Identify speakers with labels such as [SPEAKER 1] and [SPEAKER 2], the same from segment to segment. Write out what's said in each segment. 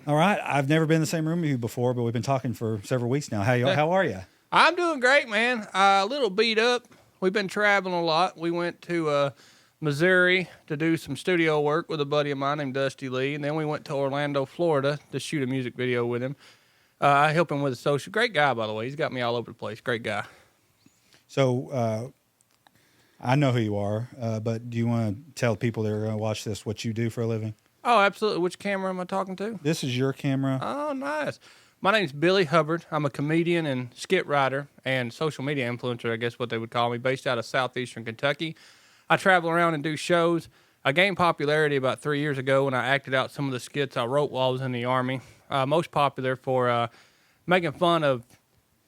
[SPEAKER 1] All right. I've never been in the same room with you before, but we've been talking for several weeks now. How are you?
[SPEAKER 2] I'm doing great, man. A little beat up. We've been traveling a lot. We went to Missouri to do some studio work with a buddy of mine named Dusty Lee, and then we went to Orlando, Florida to shoot a music video with him. I help him with his social. Great guy, by the way. He's got me all over the place. Great guy.
[SPEAKER 1] So I know who you are, but do you want to tell people that are going to watch this what you do for a living?
[SPEAKER 2] Oh, absolutely. Which camera am I talking to?
[SPEAKER 1] This is your camera.
[SPEAKER 2] Oh, nice. My name's Billy Hubbard. I'm a comedian and skit writer and social media influencer, I guess what they would call me, based out of southeastern Kentucky. I travel around and do shows. I gained popularity about 3 years ago when I acted out some of the skits I wrote while I was in the Army. Most popular for making fun of,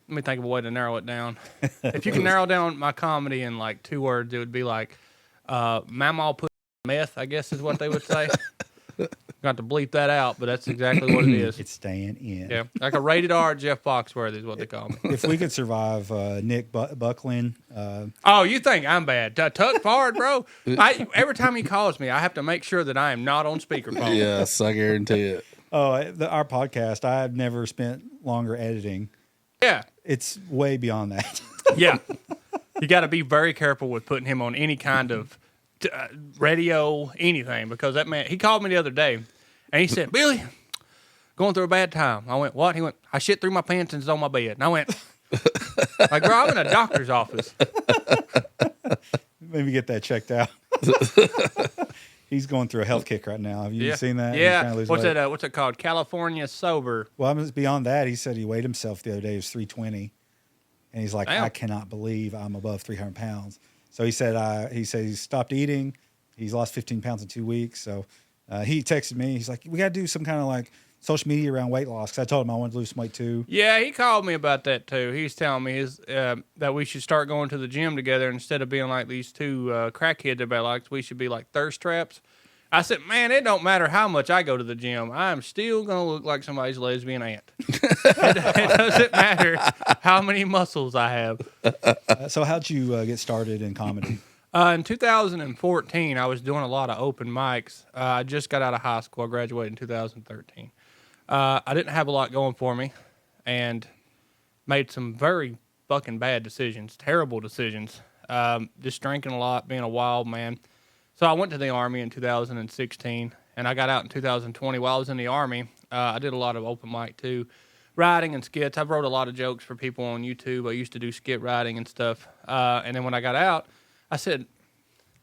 [SPEAKER 2] let me think of a way to narrow it down. If you can narrow down my comedy in like 2 words, it would be like Mamaw put meth, I guess is what they would say. Got to bleep that out, but that's exactly what it is.
[SPEAKER 1] It's staying in.
[SPEAKER 2] Yeah, like a rated R Jeff Foxworthy is what they call me.
[SPEAKER 1] If we could survive Nick Buckland.
[SPEAKER 2] Oh, you think I'm bad? Tuck forward, bro. Every time he calls me, I have to make sure that I am not on speakerphone.
[SPEAKER 3] Yes, I guarantee it.
[SPEAKER 1] Oh, our podcast, I've never spent longer editing.
[SPEAKER 2] Yeah.
[SPEAKER 1] It's way beyond that.
[SPEAKER 2] Yeah. You got to be very careful with putting him on any kind of radio, anything, because that man, he called me the other day and he said, Billy, going through a bad time. I went, what? He went, I shit through my pants and it's on my bed. And I went, like, bro, I'm in a doctor's office.
[SPEAKER 1] Maybe get that checked out. He's going through a health kick right now. Have you seen that?
[SPEAKER 2] Yeah. What's it called? California sober.
[SPEAKER 1] Well, I mean, beyond that, he said he weighed himself the other day. It was 320. And he's like, damn. I cannot believe I'm above 300 pounds. So he said he's stopped eating. He's lost 15 pounds in 2 weeks. So he texted me. He's like, we got to do some kind of like social media around weight loss. Because I told him I wanted to lose some weight too.
[SPEAKER 2] Yeah, he called me about that too. He's telling me that we should start going to the gym together instead of being like these two crackheads everybody likes. We should be like thirst traps. I said, man, it don't matter how much I go to the gym. I'm still going to look like somebody's lesbian aunt. It doesn't matter how many muscles I have.
[SPEAKER 1] So how'd you get started in comedy?
[SPEAKER 2] In 2014, I was doing a lot of open mics. I just got out of high school. I graduated in 2013. I didn't have a lot going for me and made some very fucking bad decisions, terrible decisions. Just drinking a lot, being a wild man. So I went to the Army in 2016, and I got out in 2020. While I was in the Army, I did a lot of open mic, too, writing and skits. I've wrote a lot of jokes for people on YouTube. I used to do skit writing and stuff. And then when I got out, I said,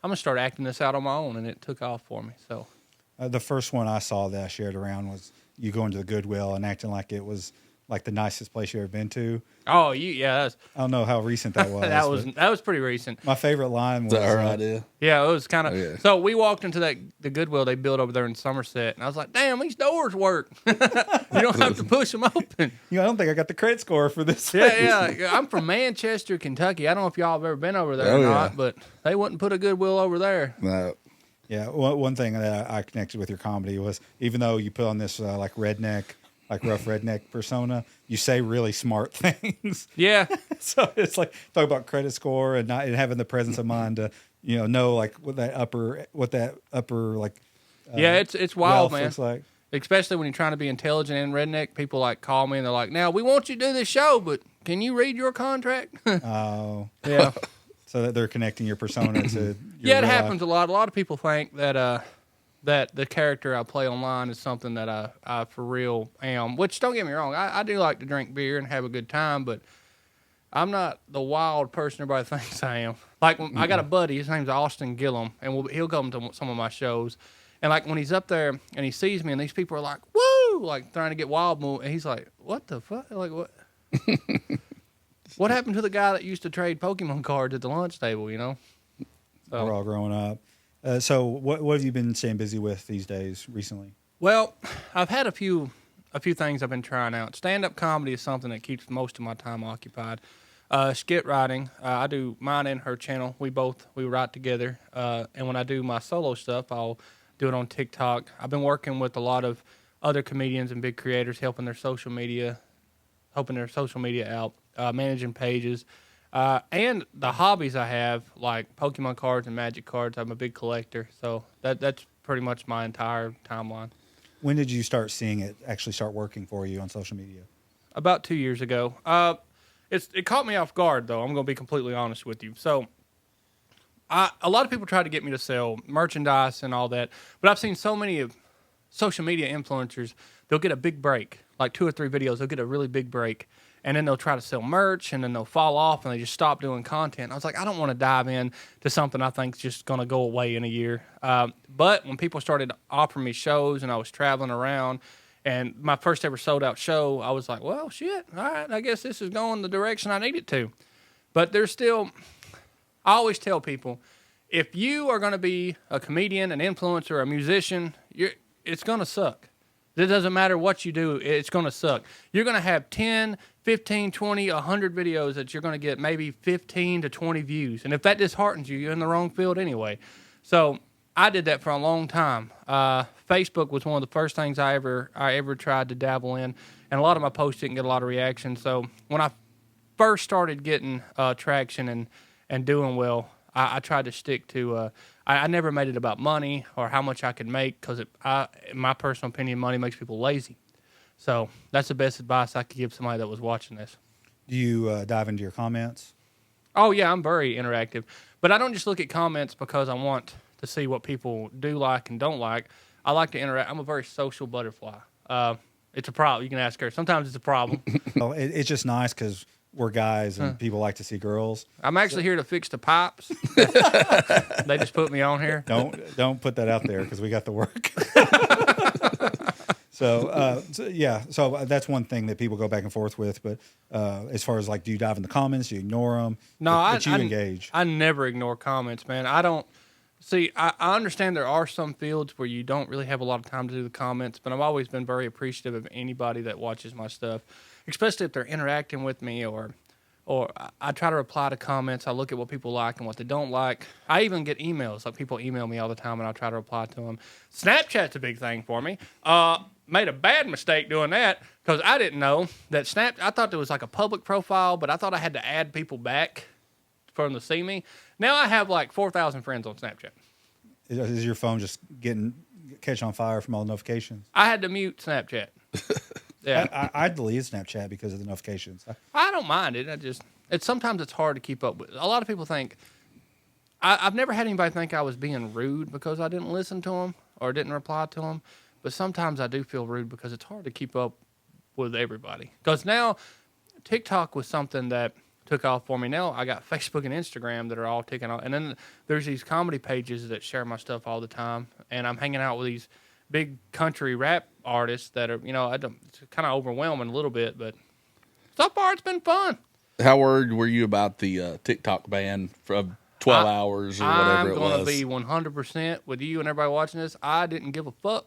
[SPEAKER 2] I'm going to start acting this out on my own, and it took off for me. So
[SPEAKER 1] the first one I saw that I shared around was you going to the Goodwill and acting like it was like the nicest place you ever been to.
[SPEAKER 2] Oh, yeah.
[SPEAKER 1] I don't know how recent that was.
[SPEAKER 2] that was pretty recent.
[SPEAKER 1] My favorite line was...
[SPEAKER 3] Is that our idea?
[SPEAKER 2] Yeah, it was kind of... Okay. So we walked into the Goodwill they built over there in Somerset, and I was like, damn, these doors work. You don't have to push them open.
[SPEAKER 1] I don't think I got the credit score for this.
[SPEAKER 2] Yeah. I'm from Manchester, Kentucky. I don't know if y'all have ever been over there or not, but they wouldn't put a Goodwill over there.
[SPEAKER 3] No.
[SPEAKER 1] Yeah, one thing that I connected with your comedy was, even though you put on this like redneck... like rough redneck persona, you say really smart things.
[SPEAKER 2] Yeah.
[SPEAKER 1] So it's like talk about credit score and not and having the presence of mind to know like what that upper like.
[SPEAKER 2] Yeah, it's wild, man.
[SPEAKER 1] Looks like.
[SPEAKER 2] Especially when you're trying to be intelligent and redneck, people like call me and they're like, "Now we want you to do this show, but can you read your contract?"
[SPEAKER 1] Oh,
[SPEAKER 2] yeah.
[SPEAKER 1] So that they're connecting your persona to.
[SPEAKER 2] Your it happens a lot. A lot of people think that the character I play online is something that I for real am, which don't get me wrong, I do like to drink beer and have a good time, but I'm not the wild person everybody thinks I am. Like, I got a buddy, his name's Austin Gillum, and he'll come to some of my shows, and like when he's up there and he sees me and these people are like, woo, like trying to get wild, and he's like, what the fuck? Like, what? What happened to the guy that used to trade Pokemon cards at the lunch table, So.
[SPEAKER 1] We're all growing up. So what have you been staying busy with these days recently?
[SPEAKER 2] Well, I've had a few things I've been trying out. Stand-up comedy is something that keeps most of my time occupied. Skit writing, I do mine and her channel. We write together. And when I do my solo stuff, I'll do it on TikTok. I've been working with a lot of other comedians and big creators, helping their social media out, managing pages. And the hobbies I have, like Pokemon cards and Magic cards, I'm a big collector. So that's pretty much my entire timeline.
[SPEAKER 1] When did you start seeing it actually start working for you on social media?
[SPEAKER 2] About 2 years ago. It caught me off guard, though. I'm going to be completely honest with you. So, a lot of people try to get me to sell merchandise and all that, but I've seen so many of social media influencers, they'll get a big break, like 2 or 3 videos, they'll get a really big break, and then they'll try to sell merch, and then they'll fall off, and they just stop doing content. I was like, I don't want to dive in to something I think is just going to go away in a year. But when people started offering me shows, and I was traveling around, and my first ever sold out show, I was like, well, shit, all right, I guess this is going the direction I need it to. But there's still, I always tell people, if you are going to be a comedian, an influencer, a musician, it's going to suck. It doesn't matter what you do, it's going to suck. You're going to have 10, 15, 20, 100 videos that you're going to get maybe 15 to 20 views. And if that disheartens you, you're in the wrong field anyway. So I did that for a long time. Facebook was one of the first things I ever tried to dabble in. And a lot of my posts didn't get a lot of reaction. So when I first started getting traction and doing well, I tried to stick to. I never made it about money or how much I could make because, in my personal opinion, money makes people lazy. So that's the best advice I could give somebody that was watching this.
[SPEAKER 1] Do you dive into your comments?
[SPEAKER 2] Oh yeah, I'm very interactive, but I don't just look at comments because I want to see what people do like and don't like. I like to interact. I'm a very social butterfly. It's a problem. You can ask her. Sometimes it's a problem.
[SPEAKER 1] Oh, it's just nice because we're guys and people like to see girls.
[SPEAKER 2] I'm actually here to fix the pipes. They just put me on here.
[SPEAKER 1] Don't put that out there because we got the work. So that's one thing that people go back and forth with. But as far as like, do you dive in the comments? Do you ignore them?
[SPEAKER 2] No,
[SPEAKER 1] but you engage.
[SPEAKER 2] I never ignore comments, man. I don't. See, I understand there are some fields where you don't really have a lot of time to do the comments, but I've always been very appreciative of anybody that watches my stuff, especially if they're interacting with me or I try to reply to comments. I look at what people like and what they don't like. I even get emails. Like, people email me all the time, and I try to reply to them. Snapchat's a big thing for me. Made a bad mistake doing that because I didn't know that I thought there was like a public profile, but I thought I had to add people back for them to see me. Now I have like 4,000 friends on Snapchat.
[SPEAKER 1] Is your phone just catch on fire from all the notifications?
[SPEAKER 2] I had to mute Snapchat. Yeah,
[SPEAKER 1] I deleted Snapchat because of the notifications.
[SPEAKER 2] I don't mind it. Sometimes it's hard to keep up with. A lot of people think I've never had anybody think I was being rude because I didn't listen to them or didn't reply to them. But sometimes I do feel rude because it's hard to keep up with everybody. Because now TikTok was something that took off for me. Now I got Facebook and Instagram that are all taking off. And then there's these comedy pages that share my stuff all the time. And I'm hanging out with these big country rap artists that are, it's kind of overwhelming a little bit. But so far it's been fun.
[SPEAKER 3] How worried were you about the TikTok ban of 12 hours or whatever it was?
[SPEAKER 2] I'm going to be 100% with you and everybody watching this. I didn't give a fuck.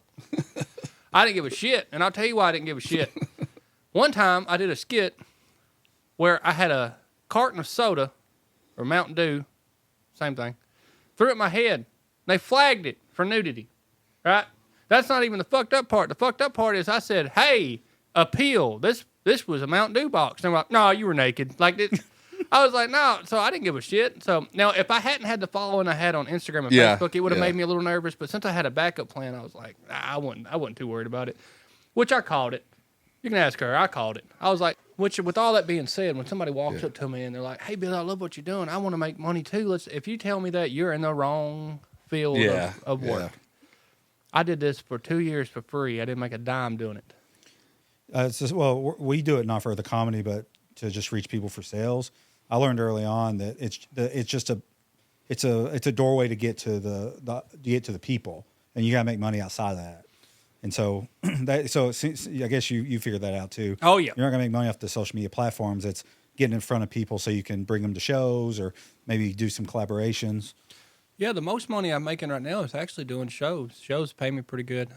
[SPEAKER 2] I didn't give a shit. And I'll tell you why I didn't give a shit. One time I did a skit where I had a carton of soda or Mountain Dew, same thing, threw it at my head. They flagged it for nudity, right? That's not even the fucked up part. The fucked up part is I said, hey, appeal. This was a Mountain Dew box. And they're like, no, you were naked. Like this. I was like, no. So I didn't give a shit. So now if I hadn't had the following I had on Instagram and Facebook, it would have made me a little nervous. But since I had a backup plan, I was like, I wasn't too worried about it, which I called it. You can ask her. I called it. I was like, with all that being said, when somebody walks up to me and they're like, hey, Billy, I love what you're doing. I want to make money too. If you tell me that, you're in the wrong field of work. Yeah. I did this for 2 years for free. I didn't make a dime doing it.
[SPEAKER 1] We do it not for the comedy, but to just reach people for sales. I learned early on that it's a doorway to get to the people, and you got to make money outside of that. And so I guess you figured that out too.
[SPEAKER 2] Oh yeah,
[SPEAKER 1] you're not gonna make money off the social media platforms. It's getting in front of people so you can bring them to shows or maybe do some collaborations.
[SPEAKER 2] Yeah, the most money I'm making right now is actually doing shows. Shows pay me pretty good.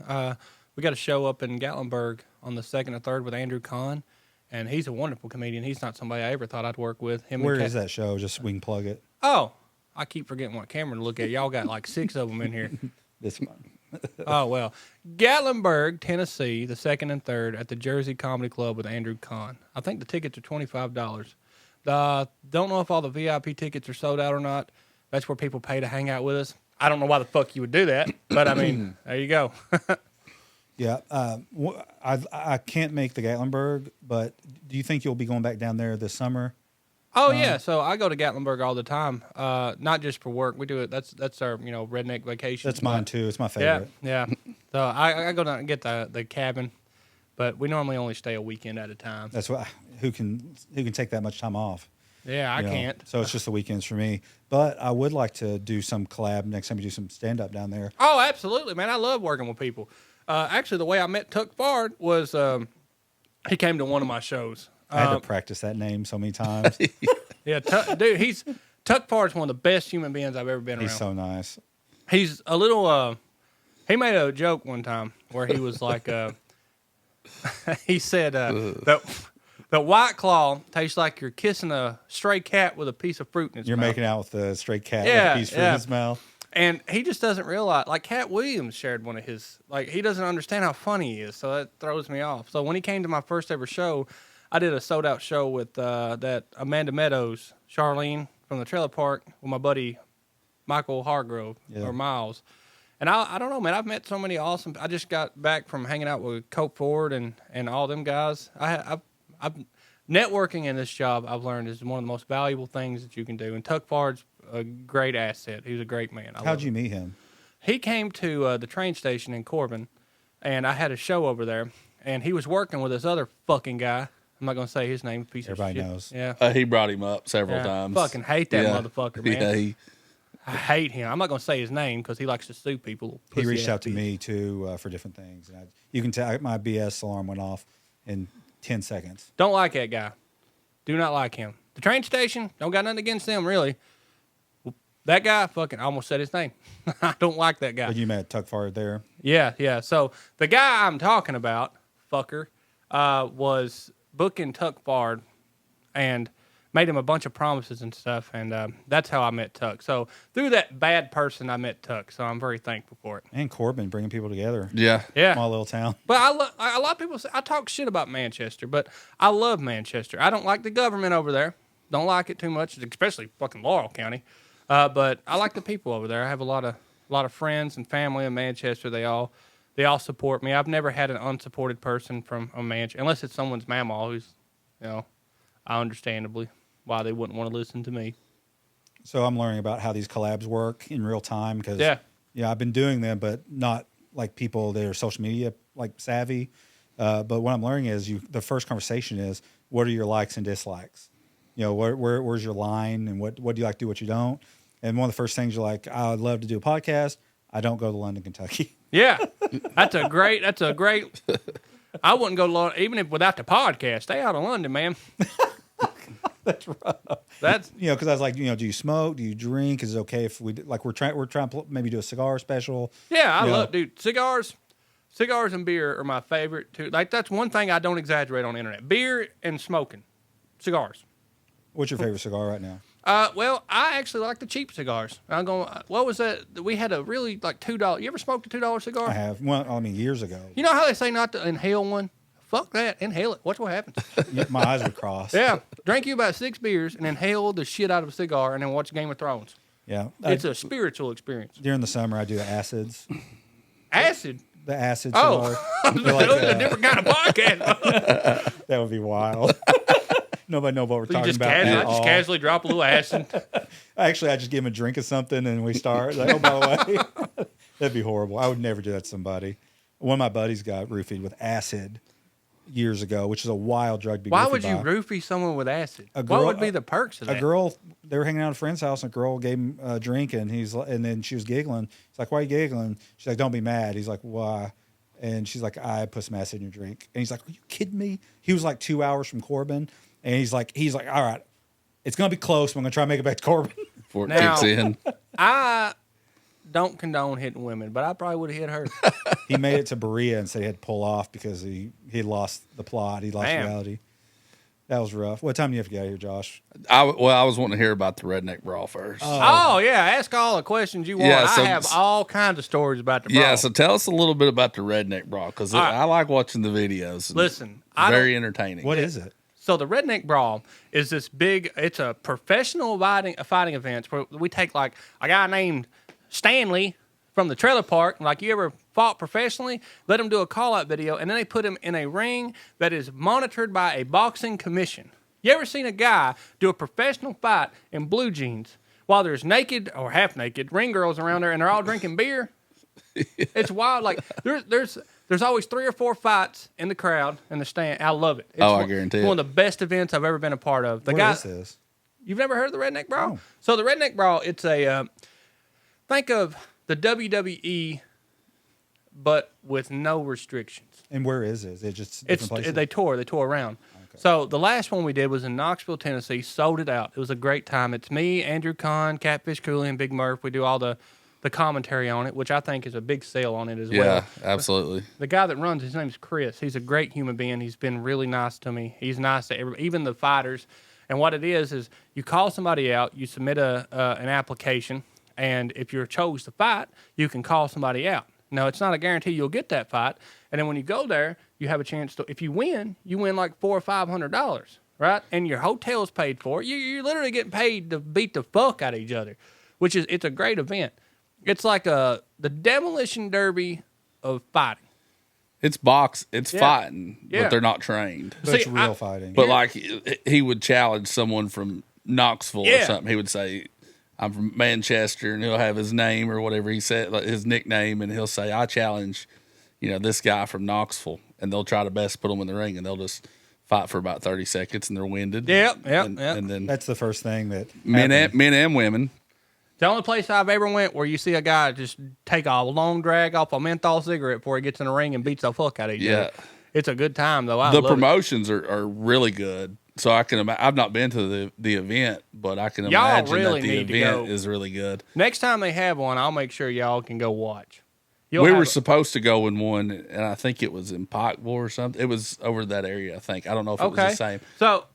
[SPEAKER 2] We got a show up in Gatlinburg on the 2nd and 3rd with Andrew Kahn, and he's a wonderful comedian. He's not somebody I ever thought I'd work with.
[SPEAKER 1] Where is that show? Just so we can plug it.
[SPEAKER 2] Oh, I keep forgetting what camera to look at. Y'all got like 6 of them in here.
[SPEAKER 1] This one.
[SPEAKER 2] Oh, well. Gatlinburg, Tennessee, the 2nd and 3rd at the Jersey Comedy Club with Andrew Kahn. I think the tickets are $25. Don't know if all the VIP tickets are sold out or not. That's where people pay to hang out with us. I don't know why the fuck you would do that, but I mean, there you go.
[SPEAKER 1] Yeah. I can't make the Gatlinburg, but do you think you'll be going back down there this summer?
[SPEAKER 2] Oh yeah, so I go to Gatlinburg all the time. Not just for work. We do it. That's our redneck vacation.
[SPEAKER 1] That's mine too. It's my favorite.
[SPEAKER 2] Yeah. So I go down and get the cabin, but we normally only stay a weekend at a time.
[SPEAKER 1] That's what. Who can take that much time off?
[SPEAKER 2] Yeah, I can't.
[SPEAKER 1] So it's just the weekends for me. But I would like to do some collab next time we do some stand up down there.
[SPEAKER 2] Oh, absolutely, man. I love working with people. Actually, the way I met Tuck Bard was he came to one of my shows.
[SPEAKER 1] I had to practice that name so many times.
[SPEAKER 2] Yeah, dude, Tuck Bard's one of the best human beings I've ever been around.
[SPEAKER 1] He's so nice.
[SPEAKER 2] He's a little. He made a joke one time where he was like, he said that White Claw tastes like you're kissing a stray cat with a piece of fruit in its mouth.
[SPEAKER 1] You're making out with the stray cat with a piece of fruit in his mouth.
[SPEAKER 2] And he just doesn't realize, like Cat Williams shared one of his, like he doesn't understand how funny he is, so that throws me off. So when he came to my first ever show, I did a sold out show with that Amanda Meadows, Charlene from the trailer park with my buddy Michael Hargrove or Miles. And I don't know, man, I've met so many awesome, I just got back from hanging out with Cope Ford and all them guys. I've networking in this job, I've learned, is one of the most valuable things that you can do. And Tuck Bard's a great asset. He's a great man.
[SPEAKER 1] How'd you meet him?
[SPEAKER 2] He came to the train station in Corbin, and I had a show over there, and he was working with this other fucking guy. I'm not going to say his name, piece
[SPEAKER 1] Everybody
[SPEAKER 2] of shit.
[SPEAKER 1] knows.
[SPEAKER 2] Yeah.
[SPEAKER 3] He brought him up several times.
[SPEAKER 2] Fucking hate that motherfucker, man.
[SPEAKER 3] Yeah,
[SPEAKER 2] I hate him. I'm not going to say his name because he likes to sue people.
[SPEAKER 1] He reached out to me, too, for different things. And you can tell my BS alarm went off in 10 seconds.
[SPEAKER 2] Don't like that guy. Do not like him. The train station, don't got nothing against them, really. That guy, fucking, I almost said his name. I don't like that guy.
[SPEAKER 1] But you met Tuck Bard there?
[SPEAKER 2] Yeah. So the guy I'm talking about, fucker, was booking Tuck Bard and made him a bunch of promises and stuff, and that's how I met Tuck. So through that bad person, I met Tuck, so I'm very thankful for it.
[SPEAKER 1] And Corbin, bringing people together.
[SPEAKER 3] Yeah.
[SPEAKER 1] Small little town.
[SPEAKER 2] But a lot of people say, I talk shit about Manchester, but I love Manchester. I don't like the government over there. Don't like it too much, especially fucking Laurel County. But I like the people over there. I have a lot of friends and family in Manchester. They all support me. I've never had an unsupported person from a Manchester, unless it's someone's mama who's, understandably why they wouldn't want to listen to me.
[SPEAKER 1] So I'm learning about how these collabs work in real time because I've been doing them, but not like people that are social media like savvy. But what I'm learning is the first conversation is, what are your likes and dislikes? Where's your line, and what do you like to do, what you don't? And one of the first things you're like, I would love to do a podcast. I don't go to London, Kentucky.
[SPEAKER 2] Yeah, that's a great. I wouldn't go to London even without the podcast. Stay out of London, man.
[SPEAKER 1] That's rough. That's because I was like, do you smoke? Do you drink? Is it okay if we're trying to maybe do a cigar special?
[SPEAKER 2] Yeah, I love, dude, cigars. Cigars and beer are my favorite too. Like that's one thing I don't exaggerate on the internet. Beer and smoking, cigars.
[SPEAKER 1] What's your favorite cigar right now?
[SPEAKER 2] Well, I actually like the cheap cigars. I'm going. What was that? We had a really like $2. You ever smoked a $2 cigar?
[SPEAKER 1] I have. Well, years ago.
[SPEAKER 2] You know how they say not to inhale one? Fuck that. Inhale it. Watch what happens.
[SPEAKER 1] My eyes would cross.
[SPEAKER 2] Yeah. Drink you about 6 beers and inhale the shit out of a cigar and then watch Game of Thrones.
[SPEAKER 1] Yeah.
[SPEAKER 2] It's a spiritual experience.
[SPEAKER 1] During the summer, I do the acids.
[SPEAKER 2] Acid?
[SPEAKER 1] The acid
[SPEAKER 2] cigar.
[SPEAKER 1] Oh.
[SPEAKER 2] Like, a different kind of podcast.
[SPEAKER 1] That would be wild. Nobody knows what we're talking about.
[SPEAKER 2] I just casually drop a little acid.
[SPEAKER 1] Actually, I just give him a drink of something and we start. Like, oh, by the way, that'd be horrible. I would never do that to somebody. One of my buddies got roofied with acid years ago, which is a wild drug to be
[SPEAKER 2] Why would you roofie someone with acid? What would be the perks of that?
[SPEAKER 1] A girl, they were hanging out at a friend's house, and a girl gave him a drink, and then she was giggling. He's like, "Why are you giggling?" She's like, "Don't be mad." He's like, "Why?" And she's like, "I put some acid in your drink." And he's like, "Are you kidding me?" He was like 2 hours from Corbin, and he's like, "All right, it's gonna be close. But I'm gonna try to make it back to Corbin."
[SPEAKER 3] Before it kicks in.
[SPEAKER 2] I don't condone hitting women, but I probably would have hit her.
[SPEAKER 1] He made it to Berea and said he had to pull off because he lost the plot. He lost reality. That was rough. What time do you have to get out of here, Josh?
[SPEAKER 3] I was wanting to hear about the redneck brawl first.
[SPEAKER 2] Oh yeah, ask all the questions you want.
[SPEAKER 3] Yeah, so,
[SPEAKER 2] I have all kinds of stories about the brawl.
[SPEAKER 3] Yeah, so tell us a little bit about the redneck brawl because I like watching the videos.
[SPEAKER 2] Listen,
[SPEAKER 3] very entertaining.
[SPEAKER 1] What is it?
[SPEAKER 2] So the redneck brawl is this big. It's a professional fighting event where we take like a guy named Stanley from the trailer park. Like, you ever fought professionally, let them do a call-out video, and then they put them in a ring that is monitored by a boxing commission. You ever seen a guy do a professional fight in blue jeans while there's naked or half-naked ring girls around there and they're all drinking beer? It's wild. Like there's always 3 or 4 fights in the crowd and the stand. I love it. It's
[SPEAKER 3] I guarantee
[SPEAKER 2] it's one of the best events I've ever been a part of.
[SPEAKER 1] What is this?
[SPEAKER 2] You've never heard of the Redneck Brawl?
[SPEAKER 1] No.
[SPEAKER 2] So the Redneck Brawl, it's a think of the WWE, but with no restrictions.
[SPEAKER 1] And where is it? Is it just different places?
[SPEAKER 2] They tour around. Okay. So the last one we did was in Knoxville, Tennessee. Sold it out. It was a great time. It's me, Andrew Kahn, Catfish Cooley, and Big Murph. We do all the commentary on it, which I think is a big sell on it as well.
[SPEAKER 3] Yeah, absolutely.
[SPEAKER 2] The guy that runs, his name's Chris. He's a great human being. He's been really nice to me. He's nice to everybody, even the fighters. And what it is you call somebody out, you submit an application, and if you're chose to fight, you can call somebody out. Now, it's not a guarantee you'll get that fight. And then when you go there, you have a chance to, if you win like $400 or $500, right? And your hotel's paid for. You're literally getting paid to beat the fuck out of each other, it's a great event. It's like the demolition derby of fighting.
[SPEAKER 3] It's fighting, but they're not trained.
[SPEAKER 1] So it's real fighting.
[SPEAKER 3] But like he would challenge someone from Knoxville or something. He would say, "I'm from Manchester," and he'll have his name or whatever he said, like his nickname, and he'll say, "I challenge, this guy from Knoxville," and they'll try to best put him in the ring, and they'll just fight for about 30 seconds, and they're winded.
[SPEAKER 2] Yep.
[SPEAKER 3] And then
[SPEAKER 1] that's the first thing that
[SPEAKER 3] men and women.
[SPEAKER 2] The only place I've ever went where you see a guy just take a long drag off a menthol cigarette before he gets in the ring and beats the fuck out of each other. It's a good time, though.
[SPEAKER 3] The promotions are really good. So I've not been to the event, but I can imagine
[SPEAKER 2] really
[SPEAKER 3] that the
[SPEAKER 2] need to
[SPEAKER 3] event
[SPEAKER 2] go.
[SPEAKER 3] is really good.
[SPEAKER 2] Next time they have one, I'll make sure y'all can go watch.
[SPEAKER 3] We were supposed to go in one, and I think it was in Pikeville or something. It was over that area, I think. I don't know if it was the same.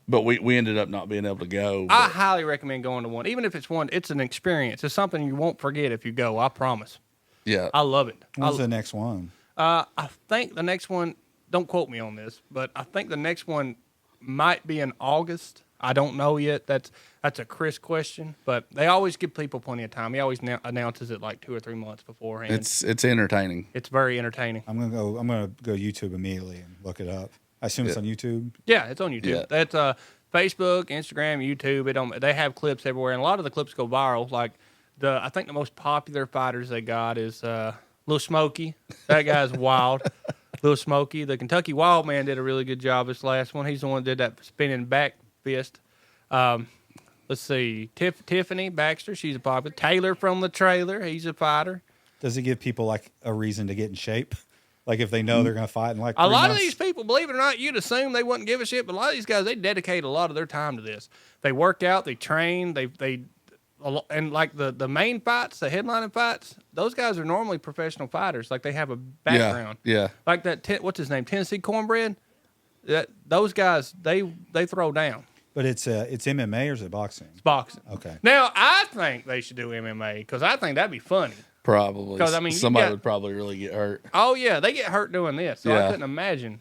[SPEAKER 3] But we ended up not being able to go.
[SPEAKER 2] I highly recommend going to one. Even if it's one, it's an experience. It's something you won't forget if you go, I promise.
[SPEAKER 3] Yeah.
[SPEAKER 2] I love it.
[SPEAKER 1] When's the next one?
[SPEAKER 2] I think the next one, don't quote me on this, but I think the next one might be in August. I don't know yet. That's a Chris question, but they always give people plenty of time. He always announces it like 2 or 3 months beforehand.
[SPEAKER 3] It's entertaining.
[SPEAKER 2] It's very entertaining.
[SPEAKER 1] I'm gonna go YouTube immediately and look it up. I assume it's on YouTube.
[SPEAKER 2] Yeah, it's on YouTube.
[SPEAKER 3] Yeah.
[SPEAKER 2] That's Facebook, Instagram, YouTube. They have clips everywhere, and a lot of the clips go viral. Like I think the most popular fighters they got is Lil Smokey. That guy's wild. Lil Smokey, the Kentucky Wild Man, did a really good job this last one. He's the one that did that spinning back fist. Let's see, Tiffany Baxter, she's a popular. Taylor from the Trailer, he's a fighter.
[SPEAKER 1] Does it give people like a reason to get in shape? Like if they know they're going to fight in like 3
[SPEAKER 2] A lot
[SPEAKER 1] months?
[SPEAKER 2] of these people, believe it or not, you'd assume they wouldn't give a shit, but a lot of these guys, they dedicate a lot of their time to this. They work out, they train, and like the main fights, the headlining fights, those guys are normally professional fighters. Like they have a background.
[SPEAKER 3] Yeah.
[SPEAKER 2] Like that, what's his name, Tennessee Cornbread? Those guys, they throw down.
[SPEAKER 1] But it's MMA or is it boxing?
[SPEAKER 2] It's boxing.
[SPEAKER 1] Okay.
[SPEAKER 2] Now, I think they should do MMA because I think that'd be funny.
[SPEAKER 3] Probably.
[SPEAKER 2] 'Cause, I mean,
[SPEAKER 3] somebody would probably really get hurt.
[SPEAKER 2] Oh yeah, they get hurt doing this, so I couldn't imagine.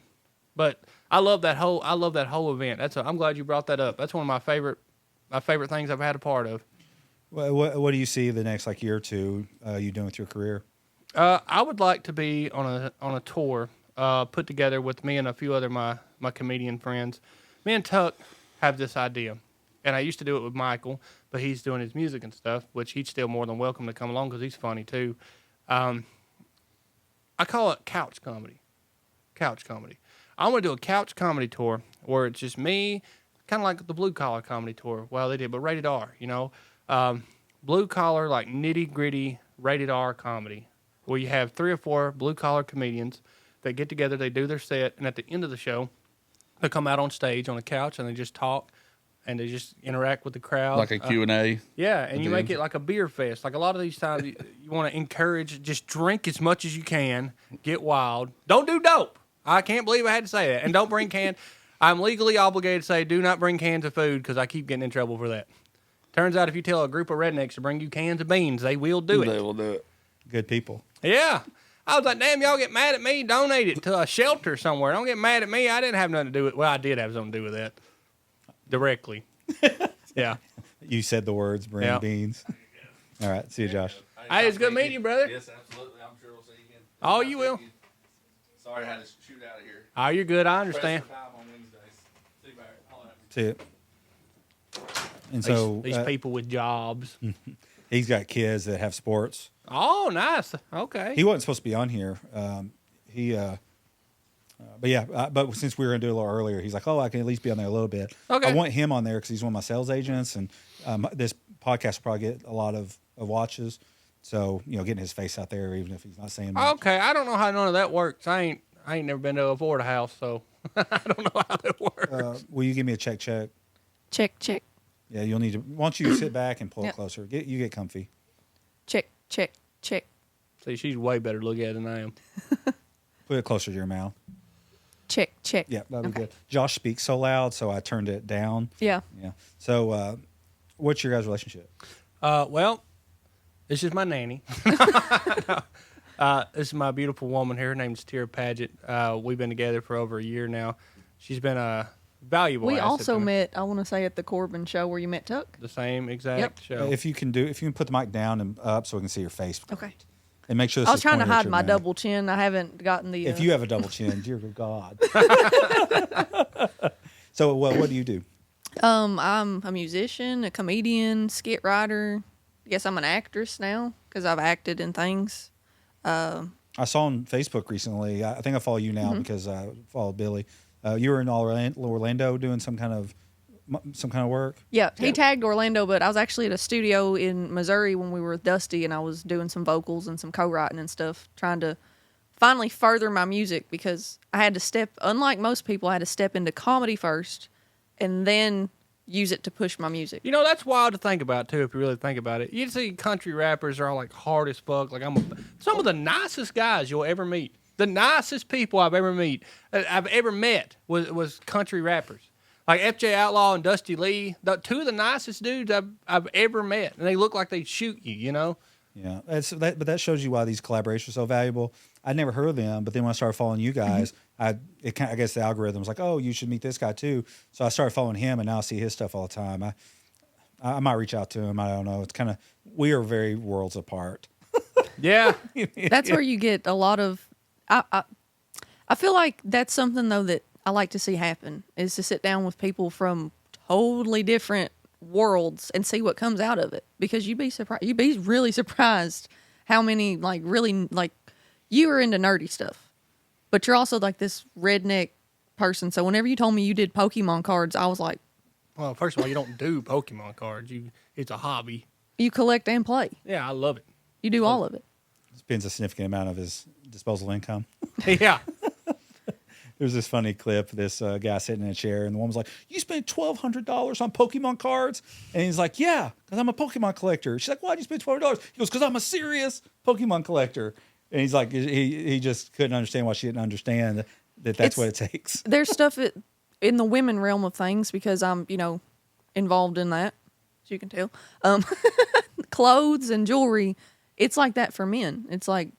[SPEAKER 2] But I love that whole event. I'm glad you brought that up. That's one of my favorite things I've had a part of.
[SPEAKER 1] What do you see the next like year or two you doing with your career?
[SPEAKER 2] I would like to be on a tour put together with me and a few other my comedian friends. Me and Tuck have this idea, and I used to do it with Michael, but he's doing his music and stuff, which he's still more than welcome to come along because he's funny too. I call it couch comedy. Couch comedy. I want to do a couch comedy tour where it's just me, kind of like the blue collar comedy tour. Well, they did, but rated R, blue collar, like nitty gritty rated R comedy, where you have 3 or 4 blue collar comedians that get together, they do their set, and at the end of the show, they come out on stage on a couch and they just talk and they just interact with the crowd.
[SPEAKER 3] Like a Q&A.
[SPEAKER 2] Yeah, and you make it like a beer fest. Like a lot of these times, you want to encourage, just drink as much as you can, get wild. Don't do dope. I can't believe I had to say that. And don't bring cans. I'm legally obligated to say do not bring cans of food because I keep getting in trouble for that. Turns out if you tell a group of rednecks to bring you cans of beans, they will do it.
[SPEAKER 3] They will do it.
[SPEAKER 1] Good people.
[SPEAKER 2] Yeah. I was like, damn, y'all get mad at me, donate it to a shelter somewhere. Don't get mad at me. I didn't have nothing to do with it. Well, I did have something to do with that. Directly. Yeah.
[SPEAKER 1] You said the words, bring beans. All right. See you, Josh.
[SPEAKER 2] Hey, it's good meeting you, brother.
[SPEAKER 3] Yes, absolutely. I'm sure we'll see you again.
[SPEAKER 2] Oh, you will.
[SPEAKER 3] Sorry, I had to shoot out of here.
[SPEAKER 2] Oh, you're good. I understand.
[SPEAKER 3] Press for time on Wednesdays. See, Barrett, holler at me.
[SPEAKER 1] See it. And so
[SPEAKER 2] These people with jobs.
[SPEAKER 1] he's got kids that have sports.
[SPEAKER 2] Oh, nice. Okay.
[SPEAKER 1] He wasn't supposed to be on here. But since we were going to do it a little earlier, he's like, oh, I can at least be on there a little bit.
[SPEAKER 2] Okay.
[SPEAKER 1] I want him on there because he's one of my sales agents, and this podcast will probably get a lot of watches. So, getting his face out there, even if he's not saying much.
[SPEAKER 2] Okay. I don't know how none of that works. I ain't never been to a Florida house, so I don't know how that works.
[SPEAKER 1] Will you give me a check?
[SPEAKER 4] Check.
[SPEAKER 1] Yeah, you'll need to. Once you sit back and pull it closer, you get comfy.
[SPEAKER 4] Check.
[SPEAKER 2] See, she's way better to look at than I am.
[SPEAKER 1] Put it closer to your mouth.
[SPEAKER 4] Check.
[SPEAKER 1] Yeah, that'd be good. Josh speaks so loud, so I turned it down.
[SPEAKER 4] Yeah.
[SPEAKER 1] Yeah. So, what's your guys' relationship?
[SPEAKER 2] Well, this is my nanny. This is my beautiful woman here. Her name's Tera Padgett. We've been together for over a year now. She's been a valuable
[SPEAKER 4] We
[SPEAKER 2] asset
[SPEAKER 4] also
[SPEAKER 2] to me.
[SPEAKER 4] met, I want to say, at the Corbin show where you met Tuck.
[SPEAKER 2] The same exact show.
[SPEAKER 1] If you can put the mic down and up so we can see your face.
[SPEAKER 4] Okay.
[SPEAKER 1] And make sure this
[SPEAKER 4] I was
[SPEAKER 1] is
[SPEAKER 4] trying to
[SPEAKER 1] pointed at
[SPEAKER 4] hide
[SPEAKER 1] your
[SPEAKER 4] my
[SPEAKER 1] mouth.
[SPEAKER 4] double chin. I haven't gotten the.
[SPEAKER 1] If you have a double chin, dear God. So, what do you do?
[SPEAKER 4] I'm a musician, a comedian, skit writer. I guess I'm an actress now because I've acted in things.
[SPEAKER 1] I saw on Facebook recently. I think I follow you now because I follow Billy. You were in Orlando doing some kind of work.
[SPEAKER 4] Yeah, he tagged Orlando, but I was actually at a studio in Missouri when we were with Dusty, and I was doing some vocals and some co-writing and stuff, trying to finally further my music because I had to unlike most people, I had to step into comedy first and then use it to push my music.
[SPEAKER 2] That's wild to think about, too, if you really think about it. You see country rappers are all, like, hard as fuck. Like, some of the nicest guys you'll ever meet. The nicest people I've ever met was country rappers. Like FJ Outlaw and Dusty Lee, two of the nicest dudes I've ever met, and they look like they'd shoot you.
[SPEAKER 1] Yeah, but that shows you why these collaborations are so valuable. I'd never heard of them, but then when I started following you guys, I guess the algorithm was like, oh, you should meet this guy too. So I started following him, and now I see his stuff all the time. I might reach out to him. I don't know. It's kind of, we are very worlds apart.
[SPEAKER 2] Yeah,
[SPEAKER 4] That's where you get a lot of. I feel like that's something though that I like to see happen is to sit down with people from totally different worlds and see what comes out of it. Because you'd be really surprised how many you are into nerdy stuff, but you're also like this redneck person. So whenever you told me you did Pokemon cards, I was like,
[SPEAKER 2] well, first of all, you don't do Pokemon cards. It's a hobby.
[SPEAKER 4] you collect and play.
[SPEAKER 2] Yeah, I love it.
[SPEAKER 4] You do all of it.
[SPEAKER 1] Spends a significant amount of his disposable income.
[SPEAKER 2] Yeah.
[SPEAKER 1] There's this funny clip. This guy sitting in a chair, and the woman's like, "You spent $1,200 on Pokemon cards?" And he's like, "Yeah, because I'm a Pokemon collector." She's like, "Why'd you spend $1,200?" He goes, "Because I'm a serious Pokemon collector." And he's like, he just couldn't understand why she didn't understand that's what it takes.
[SPEAKER 4] There's stuff in the women realm of things because I'm, involved in that, as you can tell. Clothes and jewelry, it's like that for men. It's like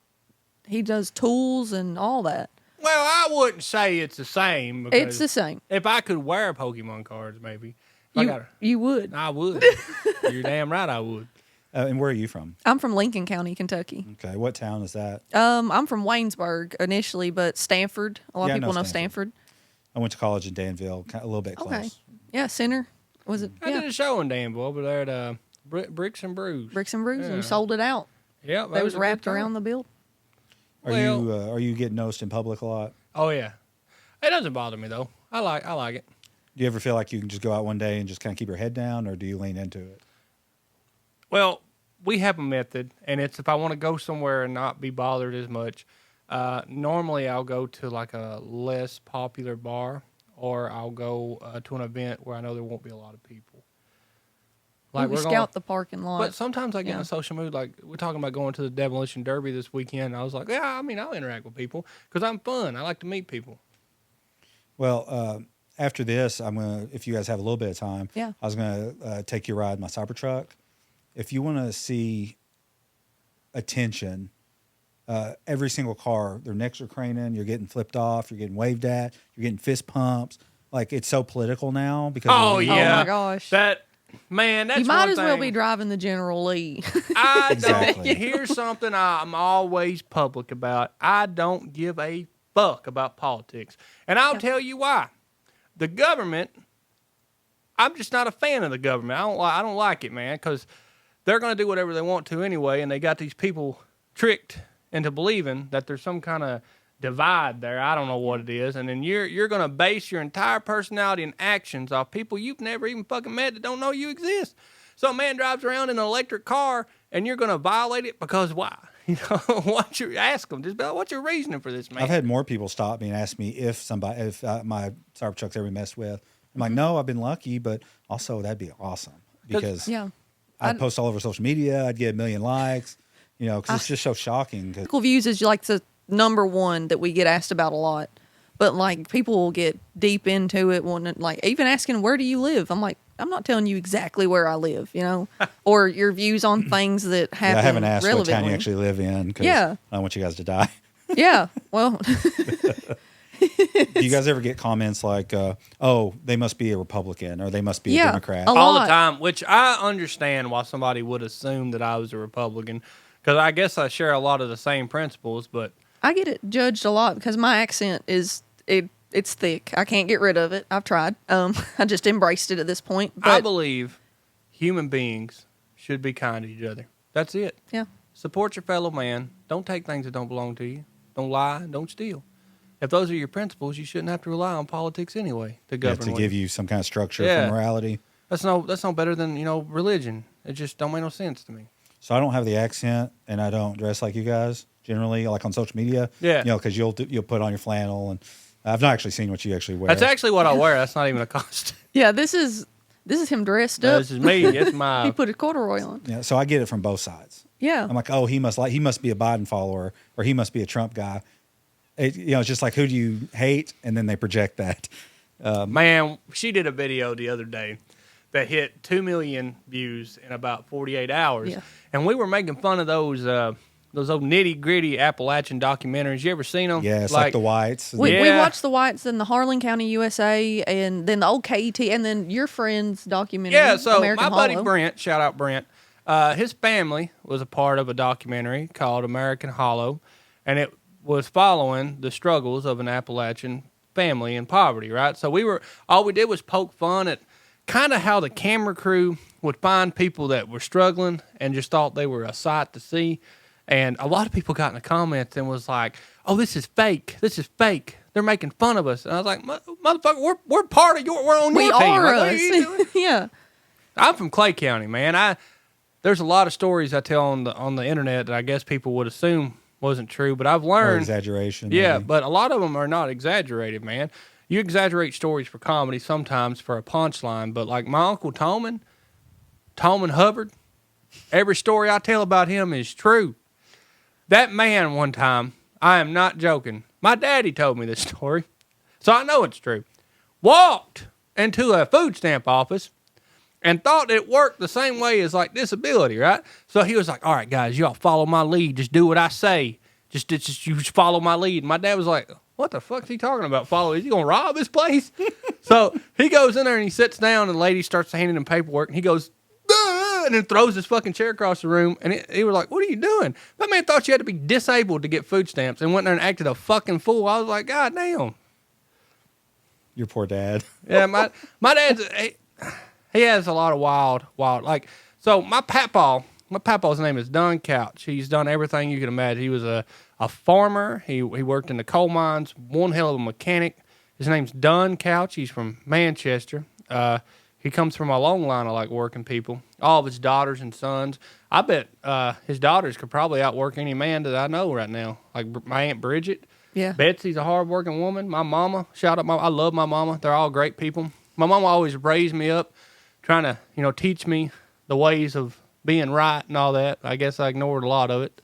[SPEAKER 4] he does tools and all that.
[SPEAKER 2] Well, I wouldn't say it's the same. Because
[SPEAKER 4] It's the same.
[SPEAKER 2] If I could wear Pokemon cards, maybe.
[SPEAKER 4] You would.
[SPEAKER 2] I would. You're damn right I would.
[SPEAKER 1] And where are you from?
[SPEAKER 4] I'm from Lincoln County, Kentucky.
[SPEAKER 1] Okay, what town is that?
[SPEAKER 4] I'm from Waynesburg initially, but Stanford. A lot
[SPEAKER 1] Yeah, I
[SPEAKER 4] of people
[SPEAKER 1] know
[SPEAKER 4] know
[SPEAKER 1] Stanford.
[SPEAKER 4] Stanford.
[SPEAKER 1] I went to college in Danville, a little bit close.
[SPEAKER 4] Okay. Yeah, Center. Was it?
[SPEAKER 2] I
[SPEAKER 4] Yeah.
[SPEAKER 2] did a show in Danville over there at Bricks and Brews.
[SPEAKER 4] Bricks and Brews, and
[SPEAKER 2] Yeah.
[SPEAKER 4] you sold it out.
[SPEAKER 2] Yeah,
[SPEAKER 4] They was wrapped around the build.
[SPEAKER 1] Are you getting noticed in public a lot?
[SPEAKER 2] Oh yeah, it doesn't bother me though. I like it.
[SPEAKER 1] Do you ever feel like you can just go out one day and just kind of keep your head down, or do you lean into it?
[SPEAKER 2] Well, we have a method, and it's if I want to go somewhere and not be bothered as much. Normally, I'll go to like a less popular bar, or I'll go to an event where I know there won't be a lot of people.
[SPEAKER 4] Like we scout the parking lot.
[SPEAKER 2] But sometimes I get in a social mood. Like we're talking about going to the Demolition Derby this weekend. And I was like, yeah, I mean, I'll interact with people because I'm fun. I like to meet people.
[SPEAKER 1] Well, after this, if you guys have a little bit of time,
[SPEAKER 4] Yeah.
[SPEAKER 1] I was gonna take you a ride in my Cybertruck. If you want to see attention, every single car, their necks are craning, you're getting flipped off, you're getting waved at, you're getting fist pumps. Like it's so political now because
[SPEAKER 2] Oh yeah,
[SPEAKER 4] my gosh.
[SPEAKER 2] that Man, that's
[SPEAKER 4] You might
[SPEAKER 2] one
[SPEAKER 4] as well
[SPEAKER 2] thing.
[SPEAKER 4] be driving the General Lee.
[SPEAKER 2] I
[SPEAKER 1] Exactly.
[SPEAKER 2] don't. Here's something I'm always public about. I don't give a fuck about politics, and I'll tell you why. The government. I'm just not a fan of the government. I don't like it, man, because they're going to do whatever they want to anyway, and they got these people tricked into believing that there's some kind of divide there. I don't know what it is, and then you're going to base your entire personality and actions off people you've never even fucking met that don't know you exist. So a man drives around in an electric car, and you're going to violate it because why? You know, what you ask them? Just be like, what's your reasoning for this, man?
[SPEAKER 1] I've had more people stop me and ask me if my Cybertruck's ever messed with. I'm like, no, I've been lucky, but also that'd be awesome because
[SPEAKER 4] Yeah.
[SPEAKER 1] I'd post all over social media. I'd get 1 million likes, you know, because it's just so shocking.
[SPEAKER 4] Political views is like the number one that we get asked about a lot. But like people will get deep into it, like even asking, where do you live? I'm like, I'm not telling you exactly where I live, you know, or your views on things that happen.
[SPEAKER 1] I haven't asked what
[SPEAKER 4] relevantly.
[SPEAKER 1] town you actually live in because
[SPEAKER 4] Yeah.
[SPEAKER 1] I don't want you guys to die.
[SPEAKER 4] Yeah. Well,
[SPEAKER 1] Do you guys ever get comments like, oh, they must be a Republican or they must be a
[SPEAKER 4] Yeah,
[SPEAKER 1] Democrat?
[SPEAKER 4] a
[SPEAKER 2] all
[SPEAKER 4] lot.
[SPEAKER 2] the time, which I understand why somebody would assume that I was a Republican, because I guess I share a lot of the same principles, but
[SPEAKER 4] I get it judged a lot because my accent is it's thick. I can't get rid of it. I've tried. I just embraced it at this point. But
[SPEAKER 2] I believe human beings should be kind to each other. That's it.
[SPEAKER 4] yeah,
[SPEAKER 2] Support your fellow man. Don't take things that don't belong to you. Don't lie. Don't steal. If those are your principles, you shouldn't have to rely on politics anyway to
[SPEAKER 1] Yeah,
[SPEAKER 2] govern.
[SPEAKER 1] to
[SPEAKER 2] with.
[SPEAKER 1] give you some kind of structure
[SPEAKER 2] Yeah.
[SPEAKER 1] for morality.
[SPEAKER 2] That's no better than religion. It just don't make no sense to me.
[SPEAKER 1] So I don't have the accent and I don't dress like you guys generally, like on social media.
[SPEAKER 2] Yeah.
[SPEAKER 1] You know, because you'll put on your flannel and I've not actually seen what you actually wear.
[SPEAKER 2] That's actually what I wear. That's not even a costume.
[SPEAKER 4] yeah. This is him dressed
[SPEAKER 2] No,
[SPEAKER 4] up.
[SPEAKER 2] this is me. It's
[SPEAKER 4] He
[SPEAKER 2] my.
[SPEAKER 4] put a corduroy on.
[SPEAKER 1] Yeah, so I get it from both sides.
[SPEAKER 4] Yeah.
[SPEAKER 1] I'm like, oh, he must be a Biden follower or he must be a Trump guy. It's just like, who do you hate? And then they project that.
[SPEAKER 2] Man, she did a video the other day that hit 2 million views in about 48 hours.
[SPEAKER 4] Yeah.
[SPEAKER 2] And we were making fun of those old nitty-gritty Appalachian documentaries. You ever seen them?
[SPEAKER 1] Yeah, it's like the whites.
[SPEAKER 4] We
[SPEAKER 2] Yeah.
[SPEAKER 4] watched the Whites in the Harlan County, USA, and then the old KET, and then your friend's documentary.
[SPEAKER 2] Yeah, so
[SPEAKER 4] American
[SPEAKER 2] my buddy
[SPEAKER 4] Hollow.
[SPEAKER 2] Brent, shout out Brent, his family was a part of a documentary called American Hollow, and it was following the struggles of an Appalachian family in poverty, right? So all we did was poke fun at kind of how the camera crew would find people that were struggling and just thought they were a sight to see. And a lot of people got in the comments and was like, oh, this is fake. This is fake. They're making fun of us. And I was like, motherfucker, we're part of we're on
[SPEAKER 4] We
[SPEAKER 2] your team.
[SPEAKER 4] are
[SPEAKER 2] Like, what
[SPEAKER 4] us.
[SPEAKER 2] are you doing?
[SPEAKER 4] Yeah.
[SPEAKER 2] I'm from Clay County, man. There's a lot of stories I tell on the internet that I guess people would assume wasn't true, but I've
[SPEAKER 1] or
[SPEAKER 2] learned.
[SPEAKER 1] exaggeration.
[SPEAKER 2] Yeah,
[SPEAKER 1] maybe.
[SPEAKER 2] but a lot of them are not exaggerated, man. You exaggerate stories for comedy sometimes for a punchline, but like my Uncle Tolman Hubbard, every story I tell about him is true. That man one time, I am not joking, my daddy told me this story, so I know it's true, walked into a food stamp office and thought it worked the same way as like disability, right? So he was like, all right, guys, y'all follow my lead. Just do what I say. Just you just follow my lead. And my dad was like, what the fuck is he talking about? Is he going to rob this place? So he goes in there and he sits down and the lady starts handing him paperwork and he goes, and then throws his fucking chair across the room. And he was like, what are you doing? That man thought you had to be disabled to get food stamps and went there and acted a fucking fool. I was like, God damn.
[SPEAKER 1] Your poor dad.
[SPEAKER 2] Yeah, my dad's he has a lot of wild like. So my papa's name is Don Couch. He's done everything you can imagine. He was a farmer. He worked in the coal mines. One hell of a mechanic. His name's Don Couch. He's from Manchester. He comes from a long line of like working people. All of his daughters and sons. I bet his daughters could probably outwork any man that I know right now. Like my Aunt Bridget.
[SPEAKER 4] Yeah.
[SPEAKER 2] Betsy's a hardworking woman. My mama, shout out I love my mama. They're all great people. My mama always raised me up, trying to, teach me the ways of being right and all that. I guess I ignored a lot of it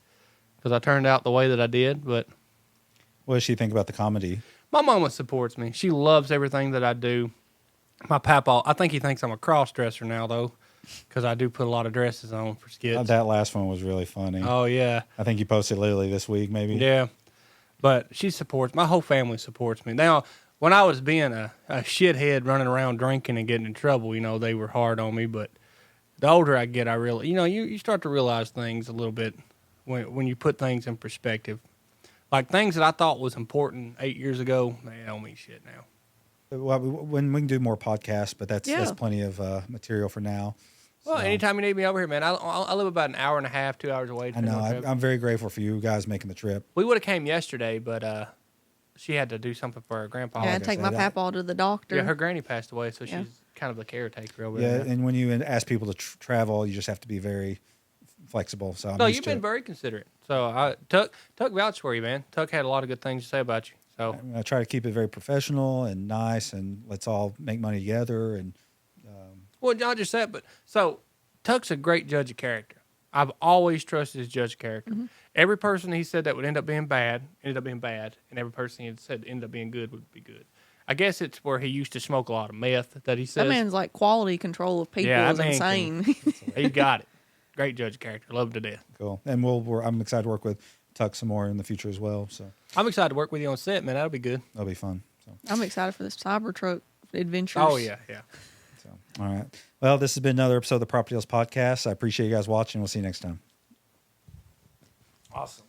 [SPEAKER 2] because I turned out the way that I did. But
[SPEAKER 1] What does she think about the comedy?
[SPEAKER 2] my mama supports me. She loves everything that I do. My papa, I think he thinks I'm a cross-dresser now, though, because I do put a lot of dresses on for skits.
[SPEAKER 1] That last one was really funny.
[SPEAKER 2] Oh, yeah.
[SPEAKER 1] I think you posted literally this week, maybe.
[SPEAKER 2] Yeah. But she supports, my whole family supports me. Now, when I was being a shithead running around drinking and getting in trouble, they were hard on me. But the older I get, I really, you start to realize things a little bit when you put things in perspective. Like things that I thought was important 8 years ago, they don't mean shit now.
[SPEAKER 1] Well, when we can do more podcasts, but that's plenty of material for now.
[SPEAKER 2] Well, anytime you need me over here, man. I live about an hour and a half, 2 hours away.
[SPEAKER 1] I know. I'm very grateful for you guys making the trip.
[SPEAKER 2] We would have came yesterday, but she had to do something for her grandpa.
[SPEAKER 4] Yeah, take my papaw to the doctor.
[SPEAKER 2] Yeah, her granny passed away, so she's kind of the caretaker over there.
[SPEAKER 1] Yeah, and when you ask people to travel, you just have to be very flexible. So
[SPEAKER 2] no, you've been very considerate. So Tuck vouched for you, man. Tuck had a lot of good things to say about you. So
[SPEAKER 1] I try to keep it very professional and nice, and let's all make money together. And
[SPEAKER 2] well, not just that, but so Tuck's a great judge of character. I've always trusted his judge of character. Mm-hmm. Every person he said that would end up being bad, ended up being bad, and every person he had said ended up being good would be good. I guess it's where he used to smoke a lot of meth that he says.
[SPEAKER 4] That man's like quality control of people is insane.
[SPEAKER 2] He got it. Great judge of character. Love him to death.
[SPEAKER 1] Cool. And I'm excited to work with Tuck some more in the future as well. So
[SPEAKER 2] I'm excited to work with you on set, man. That'll be good.
[SPEAKER 1] That'll be fun. So.
[SPEAKER 4] I'm excited for this Cybertruck adventures.
[SPEAKER 2] Oh, yeah.
[SPEAKER 1] So, all right. Well, this has been another episode of the PropertyTales podcast. I appreciate you guys watching. We'll see you next time.
[SPEAKER 2] Awesome.